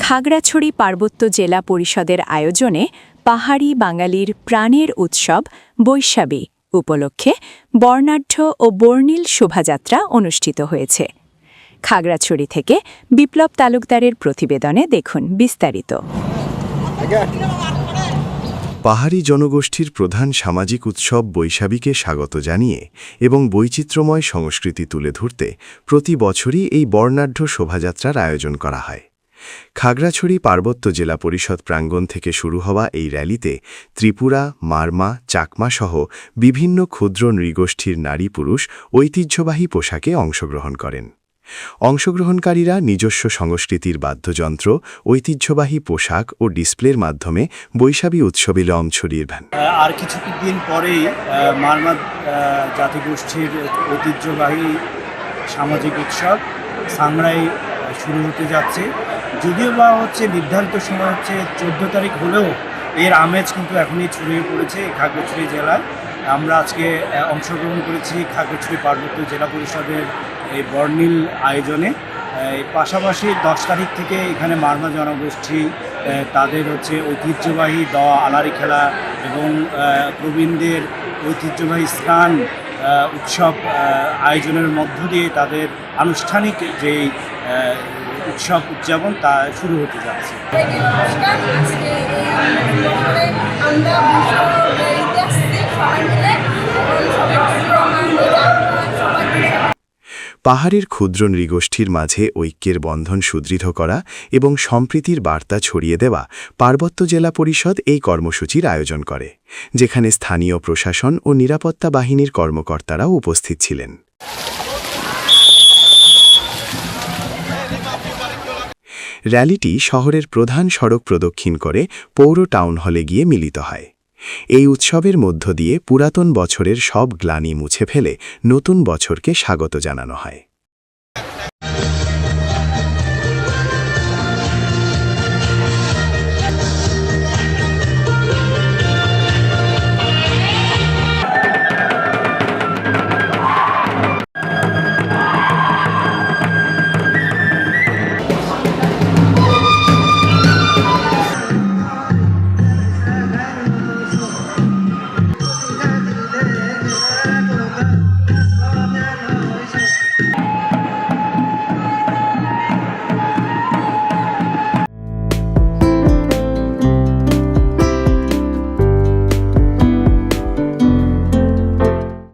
খাগড়াছড়ি পার্বত্য জেলা পরিষদের আয়োজনে পাহাড়ি বাঙালির প্রাণের উৎসব বৈশাখী উপলক্ষে বর্ণাঢ্য ও বর্ণিল শোভাযাত্রা অনুষ্ঠিত হয়েছে। খাগড়াছড়ি থেকে বিপ্লব তালুকদারের প্রতিবেদনে দেখুন বিস্তারিত। পাহাড়ি জনগোষ্ঠীর প্রধান সামাজিক উৎসব বৈশাখীকে স্বাগত জানিয়ে এবং বৈচিত্র্যময় সংস্কৃতি তুলে ধরতে প্রতি বছরই এই বর্ণাঢ্য শোভাযাত্রার আয়োজন করা হয়। খাগড়াছড়ি পার্বত্য জেলা পরিষদ প্রাঙ্গণ থেকে শুরু হওয়া এই র্যালিতে ত্রিপুরা, মারমা, চাকমা সহ বিভিন্ন ক্ষুদ্র নৃগোষ্ঠীর নারী পুরুষ ঐতিহ্যবাহী পোশাকে অংশগ্রহণ করেন। অংশগ্রহণকারীরা নিজস্ব সংস্কৃতির বাদ্যযন্ত্র, ঐতিহ্যবাহী পোশাক ও ডিসপ্লের মাধ্যমে বৈশাখী উৎসবে রং ছড়িয়ে দেন। আর কিছুদিন পরেই মারমা জাতিগোষ্ঠীর ঐতিহ্যবাহী সামাজিক উৎসব সাংরাই শুরু হতে যাচ্ছে। যদিও বা নির্ধারিত সময় 14 তারিখ হলেও এর আমেজ কিন্তু এখনই ছড়িয়ে পড়েছে খাগড়াছড়ি জেলায়। আমরা আজকে অংশগ্রহণ করেছি খাগড়াছড়ি পার্বত্য জেলা পরিষদের এই বর্ণিল আয়োজনে। পাশাপাশি 10 তারিখ থেকে এখানে মারমা জনগোষ্ঠী তাদের ঐতিহ্যবাহী আলারি খেলা এবং প্রবীণদের ঐতিহ্যবাহী স্নান উৎসব আয়োজনের মধ্য দিয়ে তাদের আনুষ্ঠানিক যে উৎসব উদযাপন তা শুরু হতে যাচ্ছে। পাহাড়ের ক্ষুদ্র নৃগোষ্ঠীর মাঝে ঐক্যের বন্ধন সুদৃঢ় করা এবং সম্প্রীতির বার্তা ছড়িয়ে দেওয়া পার্বত্য জেলা পরিষদ এই কর্মসূচির আয়োজন করে, যেখানে স্থানীয় প্রশাসন ও নিরাপত্তা বাহিনীর কর্মকর্তারাও উপস্থিত ছিলেন। র্যালিটি শহরের প্রধান সড়ক প্রদক্ষিণ করে পৌর টাউন হলে গিয়ে মিলিত হয়। এই উৎসবের মধ্য দিয়ে পুরাতন বছরের সব গ্লানি মুছে ফেলে নতুন বছরকে স্বাগত জানানো হয়।